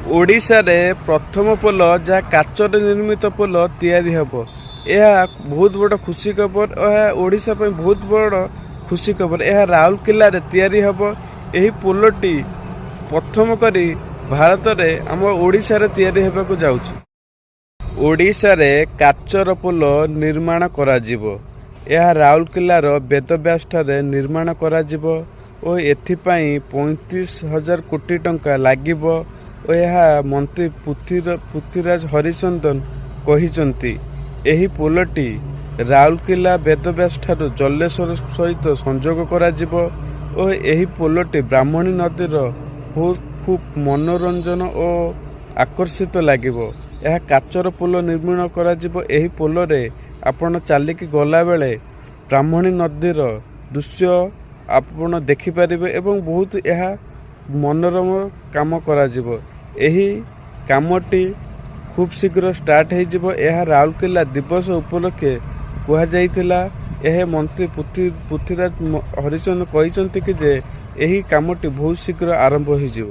ଓଡ଼ିଶାରେ ପ୍ରଥମ ପୋଲ ଯାହା କାଚରେ ନିର୍ମିତ ପୋଲ ତିଆରି ହେବ। ଏହା ବହୁତ ବଡ଼ ଖୁସି ଖବର। ଏହା ଓଡ଼ିଶା ପାଇଁ ବହୁତ ବଡ଼ ଖୁସି ଖବର। ଏହା ରାଉରକେଲାରେ ତିଆରି ହେବ। ଏହି ପୋଲଟି ପ୍ରଥମ କରି ଭାରତରେ ଆମ ଓଡ଼ିଶାରେ ତିଆରି ହେବାକୁ ଯାଉଛି। ଓଡ଼ିଶାରେ କାଚର ପୋଲ ନିର୍ମାଣ କରାଯିବ। ଏହା ରାଉରକେଲାର ବେଦବ୍ୟାସଠାରେ ନିର୍ମାଣ କରାଯିବ ଓ ଏଥିପାଇଁ 35,000 କୋଟି ଟଙ୍କା ଲାଗିବ ଓ ଏହା ମନ୍ତ୍ରୀ ପୃଥ୍ୱୀରାଜ ହରିଚନ୍ଦନ କହିଛନ୍ତି। ଏହି ପୋଲଟି ରାଉରକେଲା ବେଦବ୍ୟାସଠାରୁ ଜଲେଶ୍ୱର ସହିତ ସଂଯୋଗ କରାଯିବ ଓ ଏହି ପୋଲଟି ବ୍ରାହ୍ମଣୀ ନଦୀର ଖୁବ୍ ମନୋରଞ୍ଜନ ଓ ଆକର୍ଷିତ ଲାଗିବ। ଏହା କାଚର ପୋଲ ନିର୍ମାଣ କରାଯିବ। ଏହି ପୋଲରେ ଆପଣ ଚାଲିକି ଗଲାବେଳେ ବ୍ରାହ୍ମଣୀ ନଦୀର ଦୃଶ୍ୟ ଆପଣ ଦେଖିପାରିବେ ଏବଂ ବହୁତ ଏହା ମନୋରମ କାମ କରାଯିବ। ଏହି କାମଟି ଖୁବ୍ ଶୀଘ୍ର ଷ୍ଟାର୍ଟ ହୋଇଯିବ। ଏହା ରାଉରକେଲା ଦିବସ ଉପଲକ୍ଷେ କୁହାଯାଇଥିଲା। ଏହା ମନ୍ତ୍ରୀ ପୃଥ୍ୱୀରାଜ ହରିଚନ୍ଦନ କହିଛନ୍ତି କି ଯେ ଏହି କାମଟି ବହୁତ ଶୀଘ୍ର ଆରମ୍ଭ ହୋଇଯିବ।